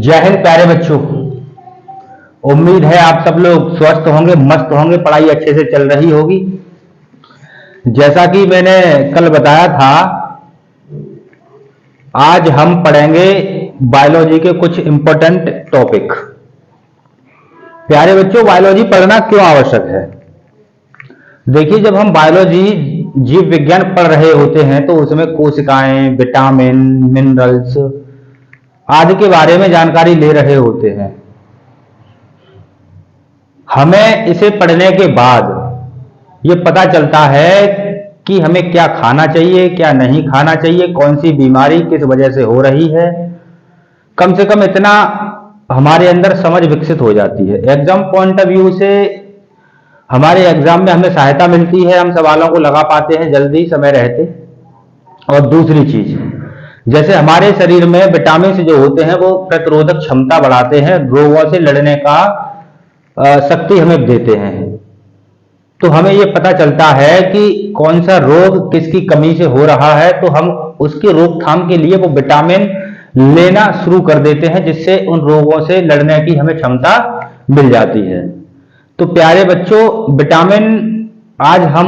जय हिंद प्यारे बच्चों। उम्मीद है आप सब लोग स्वस्थ होंगे, मस्त होंगे, पढ़ाई अच्छे से चल रही होगी। जैसा कि मैंने कल बताया था, आज हम पढ़ेंगे बायोलॉजी के कुछ इंपॉर्टेंट टॉपिक। प्यारे बच्चों, बायोलॉजी पढ़ना क्यों आवश्यक है? देखिए, जब हम बायोलॉजी जीव विज्ञान पढ़ रहे होते हैं तो उसमें कोशिकाएं, विटामिन, मिनरल्स आदि के बारे में जानकारी ले रहे होते हैं। हमें इसे पढ़ने के बाद ये पता चलता है कि हमें क्या खाना चाहिए, क्या नहीं खाना चाहिए, कौन सी बीमारी किस वजह से हो रही है। कम से कम इतना हमारे अंदर समझ विकसित हो जाती है। एग्जाम पॉइंट ऑफ व्यू से हमारे एग्जाम में हमें सहायता मिलती है, हम सवालों को लगा पाते हैं जल्दी समय रहते। और दूसरी चीज, जैसे हमारे शरीर में विटामिन जो होते हैं वो प्रतिरोधक क्षमता बढ़ाते हैं, रोगों से लड़ने का शक्ति हमें देते हैं। तो हमें ये पता चलता है कि कौन सा रोग किसकी कमी से हो रहा है, तो हम उसकी रोकथाम के लिए वो विटामिन लेना शुरू कर देते हैं, जिससे उन रोगों से लड़ने की हमें क्षमता मिल जाती है। तो प्यारे बच्चों, विटामिन आज हम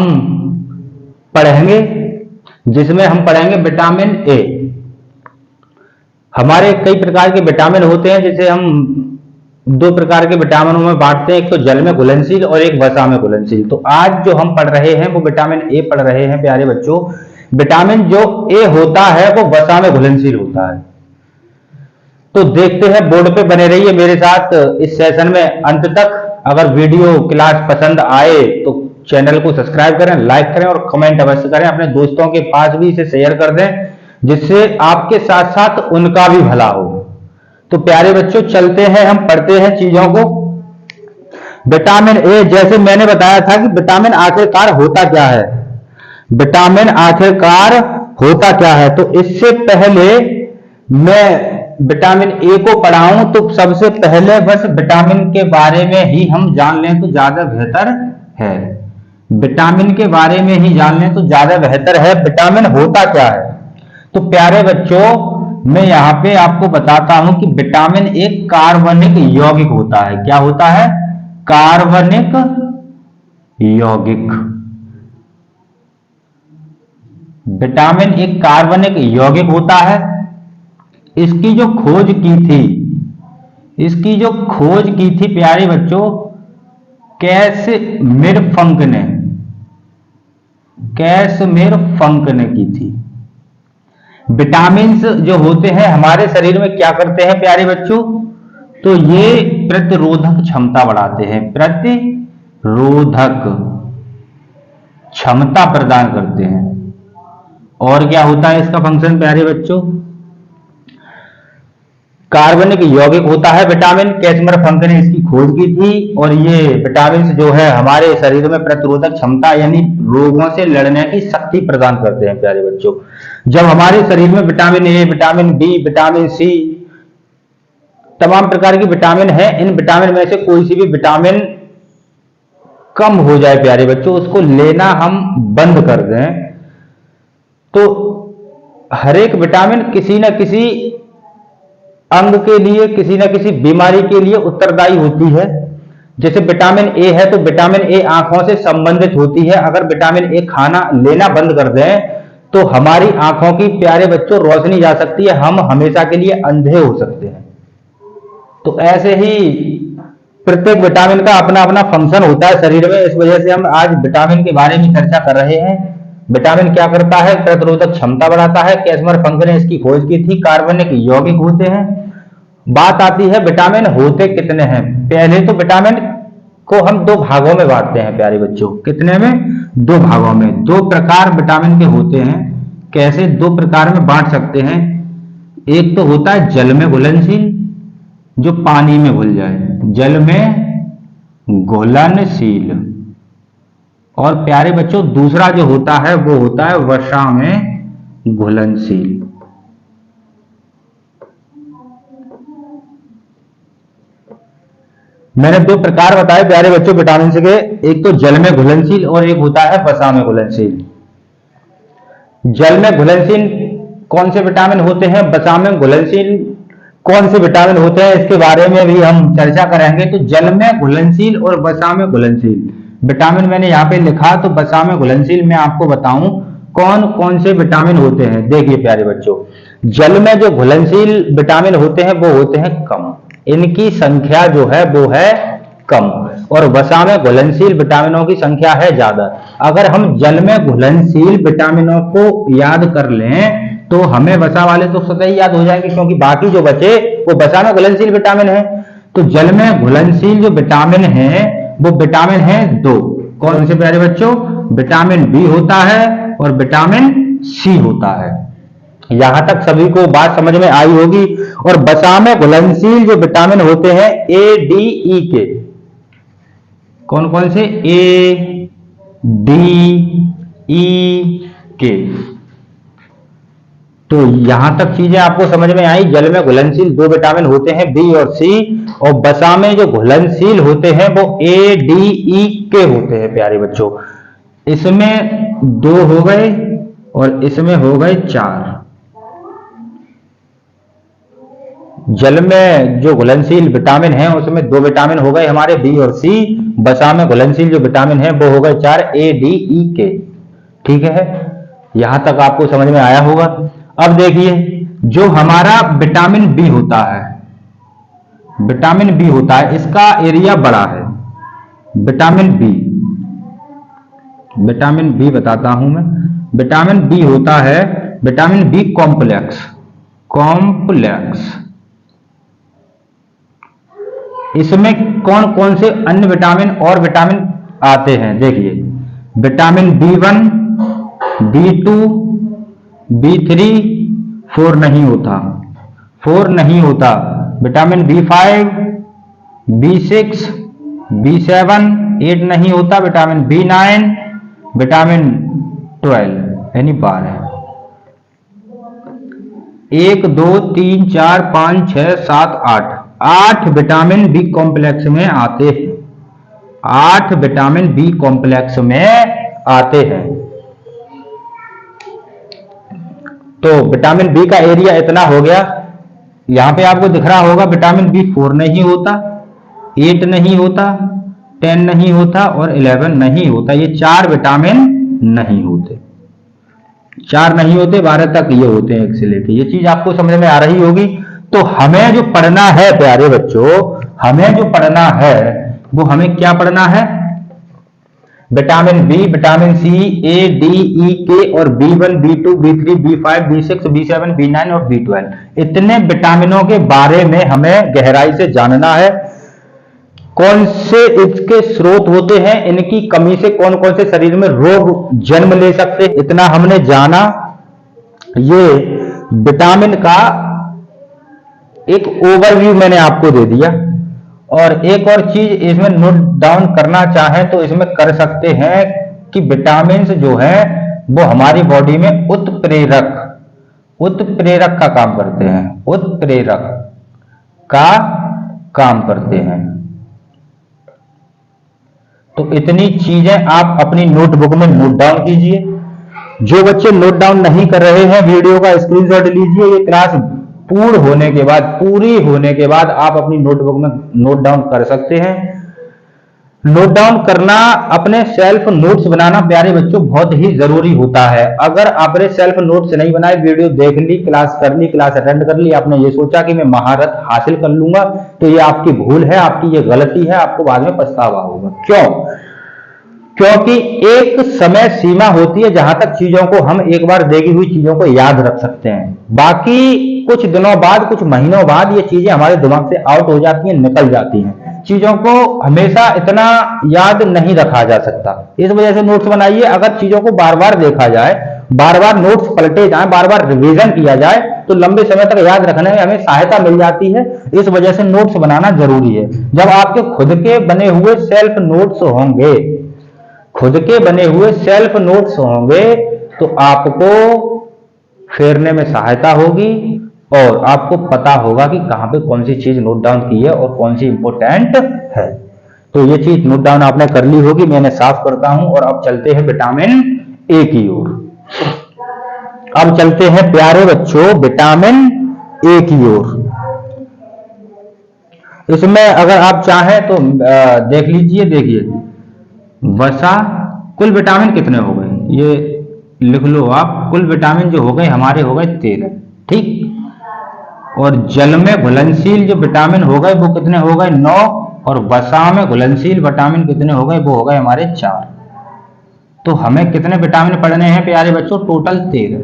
पढ़ेंगे, जिसमें हम पढ़ेंगे विटामिन ए। हमारे कई प्रकार के विटामिन होते हैं, जिसे हम दो प्रकार के विटामिनों में बांटते हैं, एक तो जल में घुलनशील और एक वसा में घुलनशील। तो आज जो हम पढ़ रहे हैं वो विटामिन ए पढ़ रहे हैं। प्यारे बच्चों, विटामिन जो ए होता है वो वसा में घुलनशील होता है। तो देखते हैं, बोर्ड पे बने रहिए मेरे साथ इस सेशन में अंत तक। अगर वीडियो क्लास पसंद आए तो चैनल को सब्सक्राइब करें, लाइक करें और कमेंट अवश्य करें। अपने दोस्तों के पास भी इसे शेयर कर दें, जिससे आपके साथ साथ उनका भी भला हो। तो प्यारे बच्चों, चलते हैं, हम पढ़ते हैं चीजों को। विटामिन ए, जैसे मैंने बताया था कि विटामिन आखिरकार होता क्या है, विटामिन आखिरकार होता क्या है। तो इससे पहले मैं विटामिन ए को पढ़ाऊं तो सबसे पहले बस विटामिन के बारे में ही हम जान लें तो ज्यादा बेहतर है। विटामिन के बारे में ही जान लें तो ज्यादा बेहतर है। विटामिन होता क्या है? तो प्यारे बच्चों, मैं यहाँ पे आपको बताता हूं कि विटामिन एक कार्बनिक यौगिक होता है। क्या होता है? कार्बनिक यौगिक। विटामिन एक कार्बनिक यौगिक होता है। इसकी जो खोज की थी प्यारे बच्चों, कैसमिर फंक ने की थी। विटामिन्स जो होते हैं हमारे शरीर में क्या करते हैं प्यारे बच्चों? तो ये प्रतिरोधक क्षमता बढ़ाते हैं, प्रतिरोधक क्षमता प्रदान करते हैं। और क्या होता है इसका फंक्शन प्यारे बच्चों? कार्बनिक यौगिक होता है विटामिन। कैसमर फंक ने इसकी खोज की थी। और ये विटामिन जो है हमारे शरीर में प्रतिरोधक क्षमता यानी रोगों से लड़ने की शक्ति प्रदान करते हैं। प्यारे बच्चों, जब हमारे शरीर में vitamin A, vitamin B, vitamin C, तमाम प्रकार की विटामिन है, इन विटामिन में से कोई सी भी विटामिन कम हो जाए प्यारे बच्चों, उसको लेना हम बंद कर दें, तो हर एक विटामिन किसी न किसी अंग के लिए, किसी न किसी बीमारी के लिए उत्तरदायी होती है। जैसे विटामिन ए है तो विटामिन ए आंखों से संबंधित होती है। अगर विटामिन ए खाना लेना बंद कर दें तो हमारी आंखों की प्यारे बच्चों रोशनी जा सकती है, हम हमेशा के लिए अंधे हो सकते हैं। तो ऐसे ही प्रत्येक विटामिन का अपना अपना फंक्शन होता है शरीर में। इस वजह से हम आज विटामिन के बारे में चर्चा कर रहे हैं। विटामिन क्या करता है? प्रतिरोधक क्षमता बढ़ाता है। कैसमर फंक ने इसकी खोज की थी। कार्बनिक यौगिक होते हैं। बात आती है विटामिन होते कितने हैं। पहले तो विटामिन को हम दो भागों में बांटते हैं प्यारे बच्चों। कितने में? दो भागों में। दो प्रकार विटामिन के होते हैं। कैसे दो प्रकार में बांट सकते हैं? एक तो होता है जल में घुलनशील, जो पानी में घुल जाए, जल में घुलनशील। और प्यारे बच्चों, दूसरा जो होता है वो होता है वसा में घुलनशील। मैंने दो प्रकार बताए प्यारे बच्चों विटामिन के, एक तो जल में घुलनशील और एक होता है वसा में घुलनशील। जल में घुलनशील कौन से विटामिन होते हैं? वसा में घुलनशील कौन से विटामिन होते हैं इसके बारे में भी हम चर्चा करेंगे। तो जल में घुलनशील और वसा में घुलनशील विटामिन मैंने यहाँ पे लिखा, तो वसा में घुलनशील मैं आपको बताऊं कौन कौन से विटामिन होते हैं। देखिए प्यारे बच्चों, जल में जो घुलनशील विटामिन होते हैं वो होते हैं कम, इनकी संख्या जो है वो है कम, और वसा में घुलनशील विटामिनों की संख्या है ज्यादा। अगर हम जल में घुलनशील विटामिनों को याद कर लें तो हमें वसा वाले तो स्वतः ही याद हो जाएंगे, क्योंकि बाकी जो बचे वो वसा में घुलनशील विटामिन है। तो जल में घुलनशील जो विटामिन है वो विटामिन है दो। कौन से प्यारे बच्चों? विटामिन बी होता है और विटामिन सी होता है। यहां तक सभी को बात समझ में आई होगी। और वसा में घुलनशील जो विटामिन होते हैं ए डी ई के, कौन कौन से? ए डी ई के। तो यहां तक चीजें आपको समझ में आई। जल में घुलनशील दो विटामिन होते हैं बी और सी, और वसा में जो घुलनशील होते हैं वो ए डी ई के होते हैं प्यारे बच्चों। इसमें दो हो गए और इसमें हो गए चार। जल में जो घुलनशील विटामिन है उसमें दो विटामिन हो गए हमारे बी और सी, वसा में घुलनशील जो विटामिन है वो हो गए चार, ए डी ई के। ठीक है, यहां तक आपको समझ में आया होगा। अब देखिए, जो हमारा विटामिन बी होता है, विटामिन बी होता है, इसका एरिया बड़ा है। विटामिन बी बताता हूं मैं। विटामिन बी होता है विटामिन बी कॉम्प्लेक्स। इसमें कौन कौन से अन्य विटामिन और विटामिन आते हैं? देखिए, विटामिन बी1, बी2, बी3, 4 नहीं होता। विटामिन बी5, बी6, बी7, 8 नहीं होता। विटामिन बी9, विटामिन 12 यानी 12। 1 2 3 4 5 6 7 8 विटामिन बी कॉम्प्लेक्स में आते हैं। 8 विटामिन बी कॉम्प्लेक्स में आते हैं। तो विटामिन बी का एरिया इतना हो गया। यहां पे आपको दिख रहा होगा विटामिन बी 4 नहीं होता, 8 नहीं होता, 10 नहीं होता और 11 नहीं होता। ये 4 विटामिन नहीं होते, 4 नहीं होते, 12 तक ये होते हैं 1 से लेके। ये चीज आपको समझ में आ रही होगी। तो हमें जो पढ़ना है प्यारे बच्चों, हमें जो पढ़ना है वो हमें क्या पढ़ना है? Vitamin B, vitamin C, A D E के और बी1, बी2, बी3, बी5, बी6, बी7, बी9 और बी12। इतने विटामिनों के बारे में हमें गहराई से जानना है। कौन से इसके स्रोत होते हैं, इनकी कमी से कौन कौन से शरीर में रोग जन्म ले सकते हैं, इतना हमने जाना। ये विटामिन का एक ओवरव्यू मैंने आपको दे दिया। और एक और चीज इसमें नोट डाउन करना चाहें तो इसमें कर सकते हैं कि विटामिन जो है वो हमारी बॉडी में उत्प्रेरक का काम करते हैं। उत्प्रेरक का काम करते हैं। तो इतनी चीजें आप अपनी नोटबुक में नोट डाउन कीजिए। जो बच्चे नोट डाउन नहीं कर रहे हैं, वीडियो का स्क्रीनशॉट लीजिए। ये क्लास पूरी होने के बाद आप अपनी नोटबुक में नोट डाउन कर सकते हैं। नोट डाउन करना, अपने सेल्फ नोट्स बनाना प्यारे बच्चों बहुत ही जरूरी होता है। अगर आपने सेल्फ नोट्स नहीं बनाए, वीडियो देख ली, क्लास कर ली, क्लास अटेंड कर ली, आपने ये सोचा कि मैं महारत हासिल कर लूंगा, तो ये आपकी भूल है, आपकी ये गलती है, आपको बाद में पछतावा होगा। क्यों? क्योंकि एक समय सीमा होती है जहां तक चीजों को हम एक बार देखी हुई चीजों को याद रख सकते हैं। बाकी कुछ दिनों बाद, कुछ महीनों बाद ये चीजें हमारे दिमाग से आउट हो जाती हैं, निकल जाती हैं। चीजों को हमेशा इतना याद नहीं रखा जा सकता। इस वजह से नोट्स बनाइए। अगर चीजों को बार बार देखा जाए, बार बार नोट्स पलटे जाए, बार बार रिवीजन किया जाए, तो लंबे समय तक याद रखने में हमें सहायता मिल जाती है। इस वजह से नोट्स बनाना जरूरी है। जब आपके खुद के बने हुए सेल्फ नोट्स होंगे, तो आपको फेरने में सहायता होगी और आपको पता होगा कि कहां पे कौन सी चीज नोट डाउन की है और कौन सी इंपॉर्टेंट है। तो ये चीज नोट डाउन आपने कर ली होगी, मैंने साफ करता हूं। और अब चलते हैं विटामिन ए की ओर। अब चलते हैं प्यारे बच्चों विटामिन ए की ओर। इसमें अगर आप चाहें तो देख लीजिए, देखिए वसा, कुल विटामिन कितने हो गए ये लिख लो आप। कुल विटामिन जो हो गए हमारे हो गए 13, ठीक। और जल में घुलनशील जो विटामिन हो गए वो कितने हो गए 9, और वसा में घुलनशील विटामिन कितने हो गए वो हो गए हमारे 4। तो हमें कितने विटामिन पढ़ने हैं प्यारे बच्चों? टोटल 13,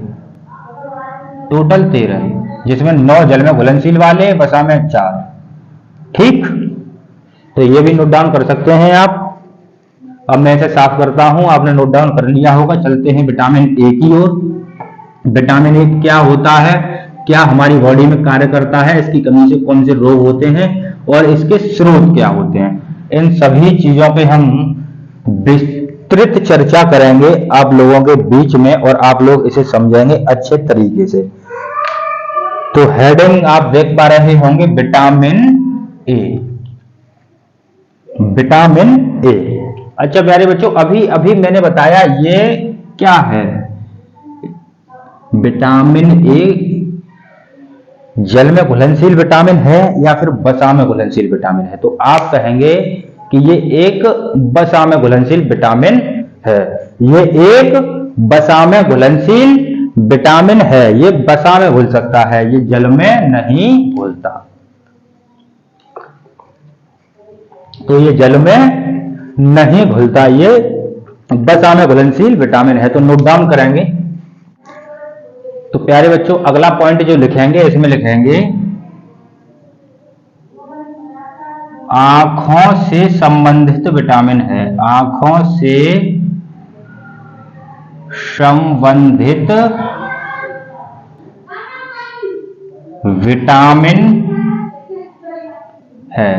टोटल 13, जिसमें 9 जल में घुलनशील वाले, वसा में 4, ठीक। तो ये भी नोट डाउन कर सकते हैं आप। अब मैं इसे साफ करता हूं, आपने नोट डाउन कर लिया होगा। चलते हैं विटामिन ए की ओर। विटामिन ए क्या होता है, क्या हमारी बॉडी में कार्य करता है, इसकी कमी से कौन से रोग होते हैं और इसके स्रोत क्या होते हैं, इन सभी चीजों पे हम विस्तृत चर्चा करेंगे आप लोगों के बीच में, और आप लोग इसे समझेंगे अच्छे तरीके से। तो हेडिंग आप देख पा रहे होंगे, विटामिन ए, विटामिन ए। अच्छा प्यारे बच्चों, अभी अभी मैंने बताया ये क्या है, विटामिन ए जल में घुलनशील विटामिन है या फिर वसा में घुलनशील विटामिन है? तो आप कहेंगे कि ये एक वसा में घुलनशील विटामिन है, ये एक वसा में घुलनशील विटामिन है। ये वसा में घुल सकता है, ये जल में नहीं घुलता। तो ये जल में नहीं घुलता, ये वसा में घुलनशील विटामिन है। तो नोट डाउन करेंगे। तो प्यारे बच्चों अगला पॉइंट जो लिखेंगे इसमें लिखेंगे आंखों से संबंधित विटामिन है, आंखों से संबंधित विटामिन है।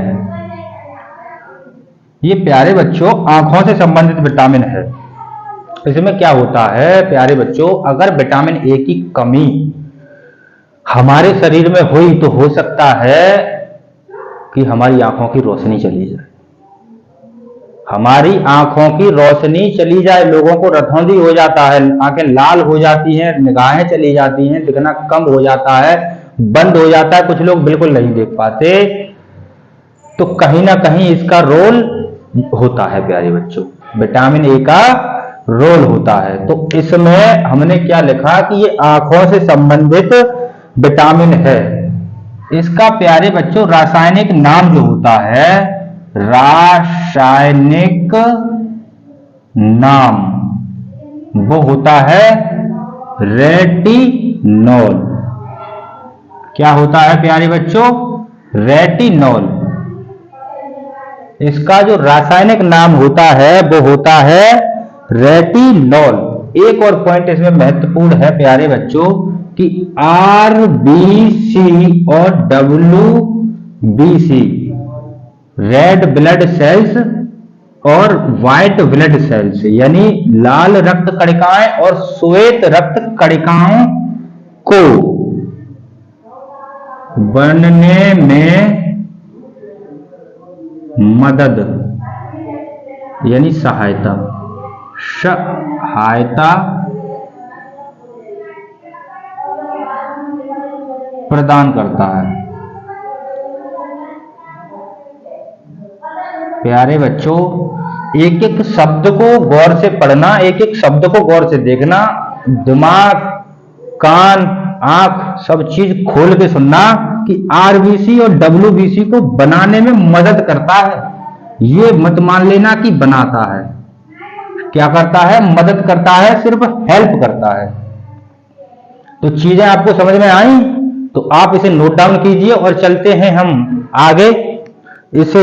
ये प्यारे बच्चों आंखों से संबंधित विटामिन है। इसमें क्या होता है प्यारे बच्चों, अगर विटामिन ए की कमी हमारे शरीर में हुई तो हो सकता है कि हमारी आंखों की रोशनी चली जाए, हमारी आंखों की रोशनी चली जाए। लोगों को रतौंधी हो जाता है, आंखें लाल हो जाती हैं, निगाहें चली जाती हैं, दिखना कम हो जाता है, बंद हो जाता है, कुछ लोग बिल्कुल नहीं देख पाते। तो कहीं ना कहीं इसका रोल होता है प्यारे बच्चों, विटामिन ए का रोल होता है। तो इसमें हमने क्या लिखा कि ये आंखों से संबंधित विटामिन है। इसका प्यारे बच्चों रासायनिक नाम जो होता है, रासायनिक नाम वो होता है रेटिनॉल। क्या होता है प्यारे बच्चों? रेटिनॉल। इसका जो रासायनिक नाम होता है वो होता है रेटिनॉल। एक और पॉइंट इसमें महत्वपूर्ण है प्यारे बच्चों कि आरबीसी और डब्ल्यूबीसी, रेड ब्लड सेल्स और व्हाइट ब्लड सेल्स, यानी लाल रक्त कणिकाएं और श्वेत रक्त कणिकाओं को बनने में मदद यानी सहायता प्रदान करता है। प्यारे बच्चों एक एक शब्द को गौर से पढ़ना, एक एक शब्द को गौर से देखना, दिमाग, कान, आंख सब चीज खोल के सुनना कि आरबीसी और डब्ल्यूबीसी को बनाने में मदद करता है। ये मत मान लेना कि बनाता है, क्या करता है? मदद करता है, सिर्फ हेल्प करता है। तो चीजें आपको समझ में आई तो आप इसे नोट डाउन कीजिए और चलते हैं हम आगे। इसे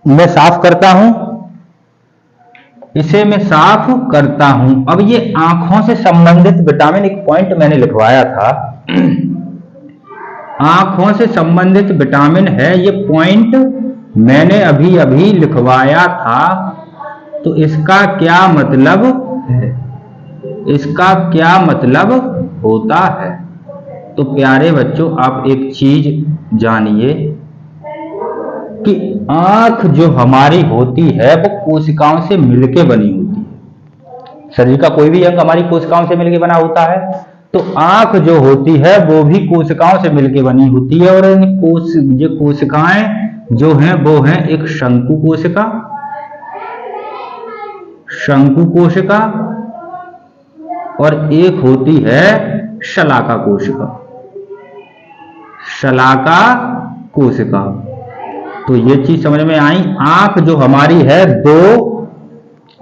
मैं साफ करता हूं, इसे मैं साफ करता हूं। अब ये आंखों से संबंधित विटामिन, एक पॉइंट मैंने लिखवाया था, आंखों से संबंधित विटामिन है, ये पॉइंट मैंने अभी अभी लिखवाया था। तो इसका क्या मतलब है, इसका क्या मतलब होता है? तो प्यारे बच्चों आप एक चीज जानिए कि आंख जो हमारी होती है वो कोशिकाओं से मिलके बनी होती है। शरीर का कोई भी अंग हमारी कोशिकाओं से मिलके बना होता है। तो आंख जो होती है वो भी कोशिकाओं से मिलकर बनी होती है, और ये कोशिकाएं जो हैं वो हैं एक शंकु कोशिका, और एक होती है शलाका कोशिका। तो ये चीज समझ में आई। आंख जो हमारी है दो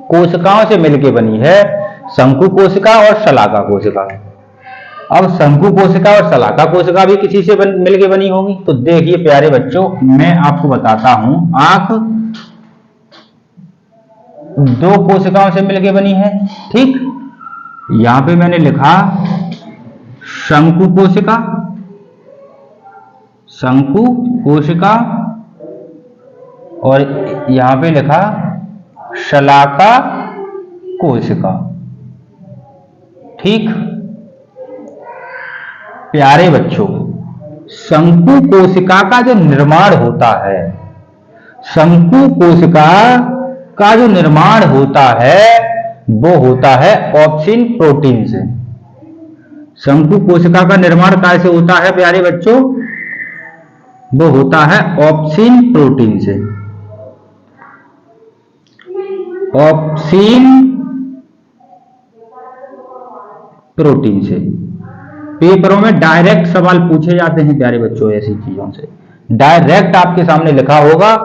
कोशिकाओं से मिलकर बनी है, शंकु कोशिका और शलाका कोशिका। अब शंकु कोशिका और शलाका कोशिका भी किसी से मिलकर बनी होगी। तो देखिए प्यारे बच्चों, मैं आपको बताता हूं, आंख दो कोशिकाओं से मिलकर बनी है, ठीक। यहां पे मैंने लिखा शंकु कोशिका, और यहां पे लिखा शलाका कोशिका, ठीक। प्यारे बच्चों, शंकु कोशिका का जो निर्माण होता है, शंकु कोशिका का जो निर्माण होता है वो होता है ऑप्सिन प्रोटीन से। शंकु कोशिका का निर्माण कैसे होता है प्यारे बच्चों? वो होता है ऑप्सिन प्रोटीन से। ऑप्सिन प्रोटीन से पेपरों में डायरेक्ट सवाल पूछे जाते हैं प्यारे बच्चों ऐसी चीजों से। डायरेक्ट आपके सामने लिखा होगा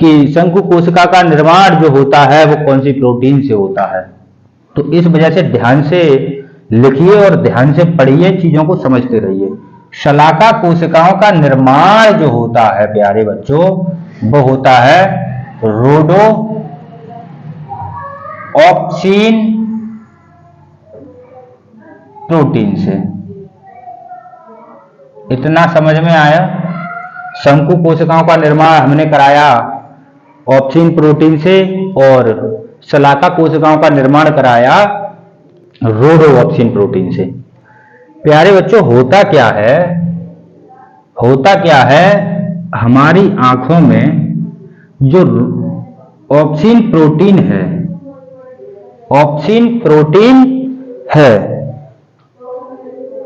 कि शंकु कोशिका का निर्माण जो होता है वो कौन सी प्रोटीन से होता है। तो इस वजह से ध्यान से लिखिए और ध्यान से पढ़िए, चीजों को समझते रहिए। शलाका कोशिकाओं का निर्माण जो होता है प्यारे बच्चों वो होता है रोडो ऑप्सिन प्रोटीन से। इतना समझ में आया? शंकु कोशिकाओं का निर्माण हमने कराया ऑप्सिन प्रोटीन से और शलाका कोशिकाओं का निर्माण कराया रोडो ऑप्सिन प्रोटीन से। प्यारे बच्चों, होता क्या है हमारी आंखों में जो ऑप्सिन प्रोटीन है,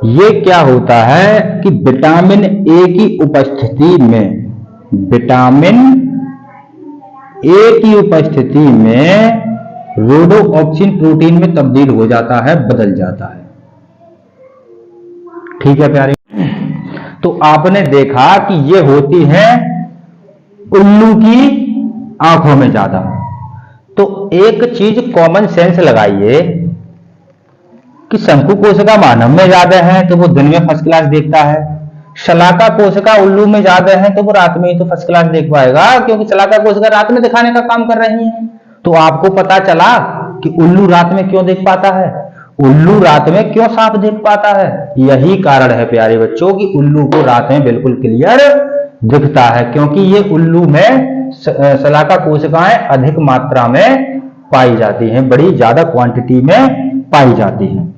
ये क्या होता है कि विटामिन ए की उपस्थिति में रोडो ऑप्सिन प्रोटीन में तब्दील हो जाता है, बदल जाता है। ठीक है प्यारे। तो आपने देखा कि ये होती है उल्लू की आंखों में ज्यादा। तो एक चीज कॉमन सेंस लगाइए कि शंकु कोशिका मानव में ज्यादा है तो वो दिन में फर्स्ट क्लास देखता है, शलाका कोशिका उल्लू में ज्यादा है तो वो रात में ही तो फर्स्ट क्लास देख पाएगा, क्योंकि शलाका कोशिका रात में दिखाने का काम कर रही है। तो आपको पता चला कि उल्लू रात में क्यों देख पाता है, उल्लू रात में क्यों साफ देख पाता है। यही कारण है प्यारे बच्चों कि उल्लू को रात में बिल्कुल क्लियर दिखता है, क्योंकि ये उल्लू में शलाका कोशिकाएं अधिक मात्रा में पाई जाती हैं, बड़ी ज्यादा क्वांटिटी में पाई जाती हैं।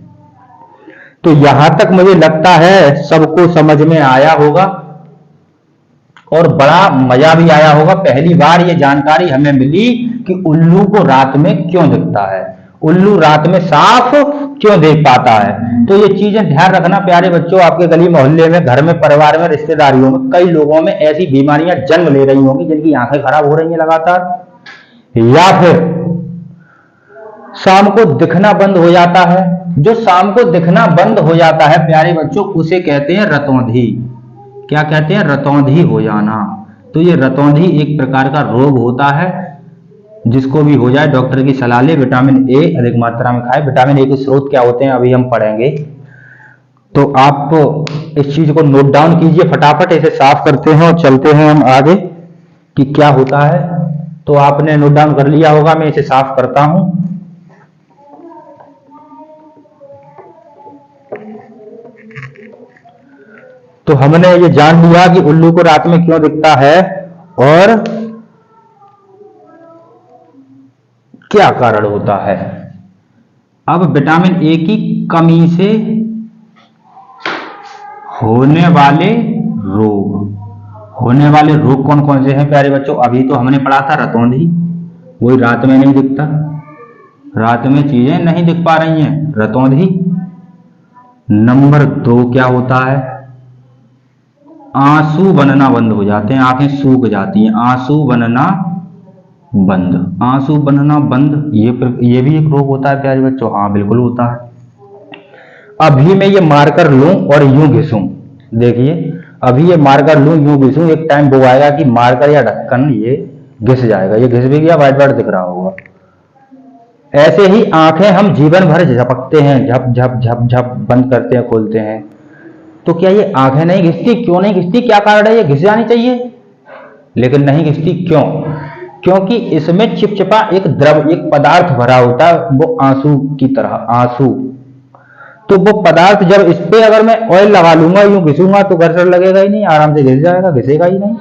तो यहां तक मुझे लगता है सबको समझ में आया होगा और बड़ा मजा भी आया होगा। पहली बार ये जानकारी हमें मिली कि उल्लू को रात में क्यों दिखता है, उल्लू रात में साफ क्यों देख पाता है। तो ये चीजें ध्यान रखना प्यारे बच्चों। आपके गली मोहल्ले में, घर में, परिवार में, रिश्तेदारियों में कई लोगों में ऐसी बीमारियां जन्म ले रही होंगी जिनकी आंखें खराब हो रही हैं लगातार, या फिर शाम को दिखना बंद हो जाता है। जो शाम को दिखना बंद हो जाता है प्यारे बच्चों उसे कहते हैं रतौंधी। क्या कहते हैं? रतौंधी हो जाना। तो ये रतौंधी एक प्रकार का रोग होता है, जिसको भी हो जाए डॉक्टर की सलाह ले, विटामिन ए अधिक मात्रा में खाए। विटामिन ए के स्रोत क्या होते हैं अभी हम पढ़ेंगे। तो आप इस चीज को नोट डाउन कीजिए फटाफट, इसे साफ करते हैं और चलते हैं हम आगे कि क्या होता है। तो आपने नोट डाउन कर लिया होगा, मैं इसे साफ करता हूं। तो हमने ये जान लिया कि उल्लू को रात में क्यों दिखता है और क्या कारण होता है। अब विटामिन ए की कमी से होने वाले रोग कौन कौन से हैं प्यारे बच्चों? अभी तो हमने पढ़ा था रतौंधी, वही रात में नहीं दिखता, रात में चीजें नहीं दिख पा रही हैं, रतौंधी। नंबर 2 क्या होता है, आंसू बनना बंद हो जाते हैं, आंखें सूख जाती हैं, आंसू बनना बंद। आंसू बनना बंद ये भी एक रोग होता है प्यारे बच्चों, हाँ बिल्कुल होता है। अभी मैं ये मार्कर लूं और यूं घिसूं, देखिए अभी ये मार्कर लूं यूं घिसूं, एक टाइम वो आएगा कि मार्कर या ढक्कन ये घिस जाएगा, ये घिस भी गया, वाइट वाइट दिख रहा होगा। ऐसे ही आंखें हम जीवन भर झपकते हैं, झप झप झप झप बंद करते हैं खोलते हैं, तो क्या ये आंखें नहीं घिसती? क्यों नहीं घिसती? क्या कारण है? ये घिस जानी चाहिए लेकिन नहीं घिसती, क्यों? क्योंकि इसमें चिपचिपा एक द्रव, एक पदार्थ भरा होता है, वो आंसू की तरह, आंसू। तो वो पदार्थ जब इस पे अगर मैं ऑयल लगा लूंगा, यूं घिसूंगा, तो घर्षण लगेगा ही नहीं, आराम से घिस जाएगा, घिसेगा ही नहीं,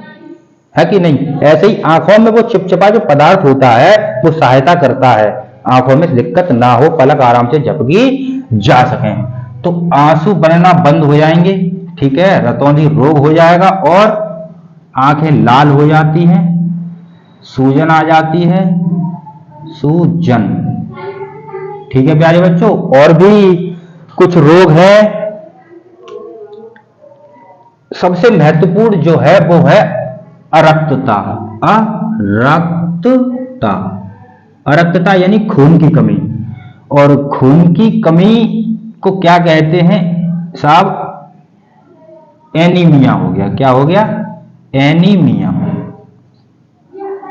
है कि नहीं? ऐसे ही आंखों में वो चिपचिपा जो पदार्थ होता है वो सहायता करता है आंखों में दिक्कत ना हो, पलक आराम से झपकी जा सकें। तो आंसू बनना बंद हो जाएंगे, ठीक है, रतौंधी रोग हो जाएगा और आंखें लाल हो जाती हैं, सूजन आ जाती है, सूजन, ठीक है प्यारे बच्चों। और भी कुछ रोग हैं, सबसे महत्वपूर्ण जो है वो है अरक्तता। अरक्तता, अरक्तता यानी खून की कमी। और खून की कमी को क्या कहते हैं साहब? एनीमिया हो गया। क्या हो गया? एनीमिया।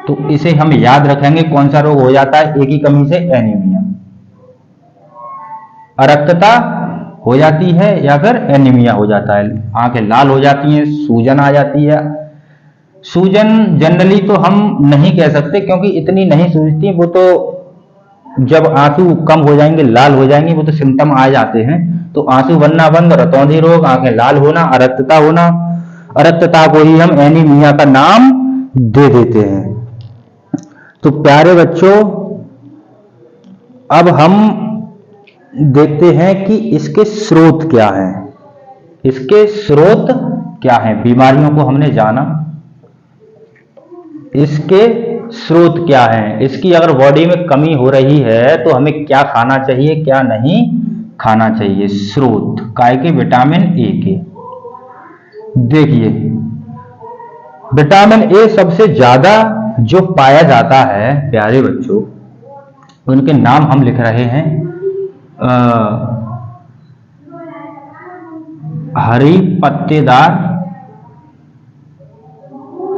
तो इसे हम याद रखेंगे, कौन सा रोग हो जाता है एक ही कमी से? एनीमिया। अरक्तता हो जाती है या फिर एनीमिया हो जाता है, आंखें लाल हो जाती हैं, सूजन आ जाती है। सूजन जनरली तो हम नहीं कह सकते क्योंकि इतनी नहीं सूजती, वो तो जब आंसू कम हो जाएंगे, लाल हो जाएंगे, वो तो सिम्टम आ जाते हैं। तो आंसू बनना बंद, रतौंधी रोग, आंखें लाल होना, अरक्तता होना, अरक्तता को ही हम एनीमिया का नाम दे देते हैं। तो प्यारे बच्चों अब हम देखते हैं कि इसके स्रोत क्या हैं। इसके स्रोत क्या हैं? बीमारियों को हमने जाना, इसके स्रोत क्या हैं? इसकी अगर बॉडी में कमी हो रही है तो हमें क्या खाना चाहिए, क्या नहीं खाना चाहिए? स्रोत काय के? विटामिन ए के। देखिए विटामिन ए सबसे ज्यादा जो पाया जाता है प्यारे बच्चों, उनके नाम हम लिख रहे हैं। हरी पत्तेदार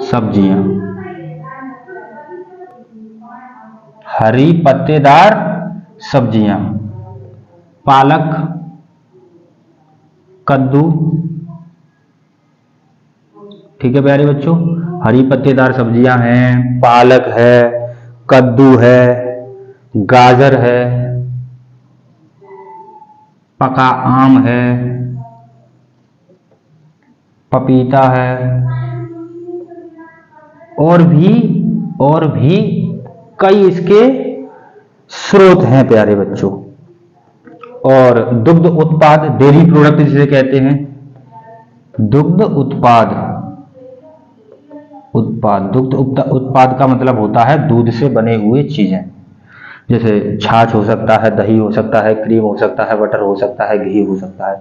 सब्जियां, हरी पत्तेदार सब्जियां, पालक, कद्दू, ठीक है प्यारे बच्चों, हरी पत्तेदार सब्जियां हैं, पालक है, कद्दू है, गाजर है, पका आम है, पपीता है, और भी कई इसके स्रोत हैं प्यारे बच्चों। और दुग्ध उत्पाद, डेयरी प्रोडक्ट जिसे कहते हैं, दुग्ध उत्पाद, दुग्ध उत्पाद का मतलब होता है दूध से बने हुए चीजें, जैसे छाछ हो सकता है, दही हो सकता है, क्रीम हो सकता है, बटर हो सकता है, घी हो सकता है।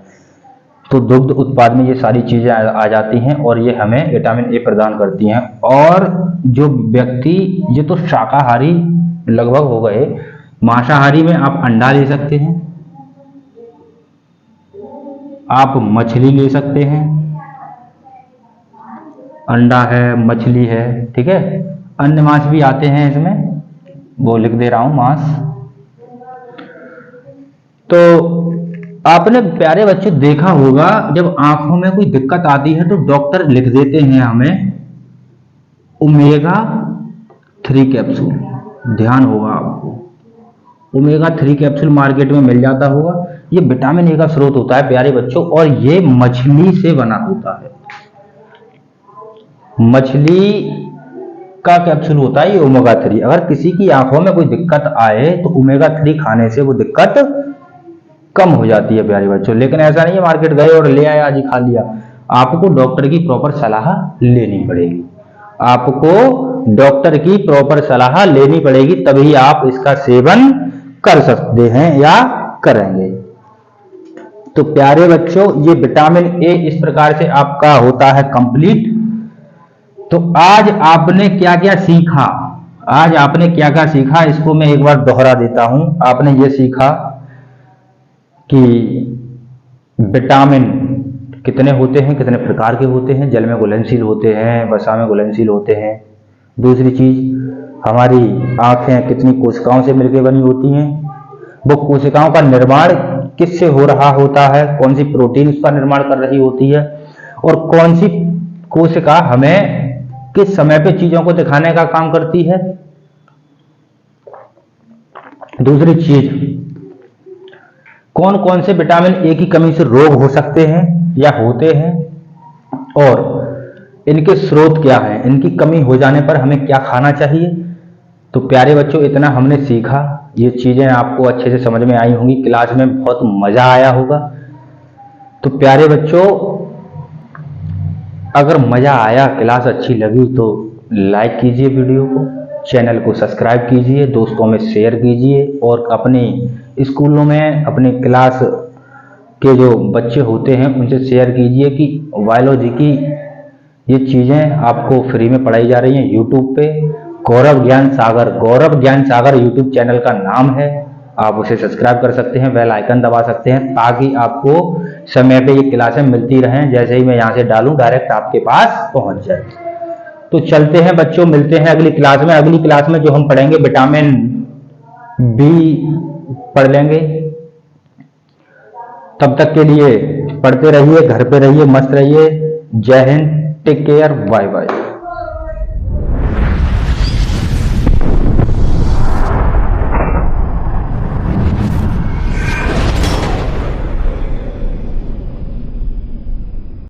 तो दुग्ध उत्पाद में ये सारी चीजें आ जाती हैं और ये हमें विटामिन ए प्रदान करती हैं। और जो व्यक्ति, ये तो शाकाहारी लगभग हो गए, मांसाहारी में आप अंडा ले सकते हैं, आप मछली ले सकते हैं, अंडा है, मछली है, ठीक है। अन्य मांस भी आते हैं इसमें, वो लिख दे रहा हूं मांस। तो आपने प्यारे बच्चे देखा होगा जब आंखों में कोई दिक्कत आती है तो डॉक्टर लिख देते हैं हमें ओमेगा 3 कैप्सूल, ध्यान होगा आपको, ओमेगा 3 कैप्सूल मार्केट में मिल जाता होगा। ये विटामिन ए का स्रोत होता है प्यारे बच्चों, और ये मछली से बना होता है, मछली का कैप्सूल होता है ये ओमेगा 3। अगर किसी की आंखों में कोई दिक्कत आए तो ओमेगा 3 खाने से वो दिक्कत कम हो जाती है प्यारे बच्चों। लेकिन ऐसा नहीं है मार्केट गए और ले आए आज ही खा लिया, आपको डॉक्टर की प्रॉपर सलाह लेनी पड़ेगी, आपको डॉक्टर की प्रॉपर सलाह लेनी पड़ेगी, तभी आप इसका सेवन कर सकते हैं या करेंगे। तो प्यारे बच्चों, ये विटामिन ए इस प्रकार से आपका होता है कंप्लीट। तो आज आपने क्या क्या सीखा, आज आपने क्या क्या सीखा, इसको मैं एक बार दोहरा देता हूं। आपने ये सीखा कि विटामिन कितने होते हैं, कितने प्रकार के होते हैं, जल में घुलनशील होते हैं, वसा में घुलनशील होते हैं। दूसरी चीज, हमारी आंखें कितनी कोशिकाओं से मिलकर बनी होती हैं, वो कोशिकाओं का निर्माण किससे हो रहा होता है, कौन सी प्रोटीन उसका निर्माण कर रही होती है, और कौन सी कोशिका हमें किस समय पे चीजों को दिखाने का काम करती है। दूसरी चीज, कौन कौन से विटामिन ए की कमी से रोग हो सकते हैं या होते हैं, और इनके स्रोत क्या हैं, इनकी कमी हो जाने पर हमें क्या खाना चाहिए। तो प्यारे बच्चों, इतना हमने सीखा, ये चीजें आपको अच्छे से समझ में आई होंगी, क्लास में बहुत मजा आया होगा। तो प्यारे बच्चों, अगर मजा आया, क्लास अच्छी लगी तो लाइक कीजिए वीडियो को, चैनल को सब्सक्राइब कीजिए, दोस्तों में शेयर कीजिए, और अपने स्कूलों में अपने क्लास के जो बच्चे होते हैं उनसे शेयर कीजिए कि बायोलॉजी की ये चीज़ें आपको फ्री में पढ़ाई जा रही हैं यूट्यूब पे। गौरव ज्ञान सागर यूट्यूब चैनल का नाम है, आप उसे सब्सक्राइब कर सकते हैं, बेल आइकन दबा सकते हैं, ताकि आपको समय पे ये क्लासें मिलती रहें, जैसे ही मैं यहाँ से डालूं डायरेक्ट आपके पास पहुंच जाए। तो चलते हैं बच्चों, मिलते हैं अगली क्लास में। अगली क्लास में जो हम पढ़ेंगे विटामिन बी पढ़ लेंगे। तब तक के लिए पढ़ते रहिए, घर पे रहिए, मस्त रहिए। जय Hind, take care, bye bye.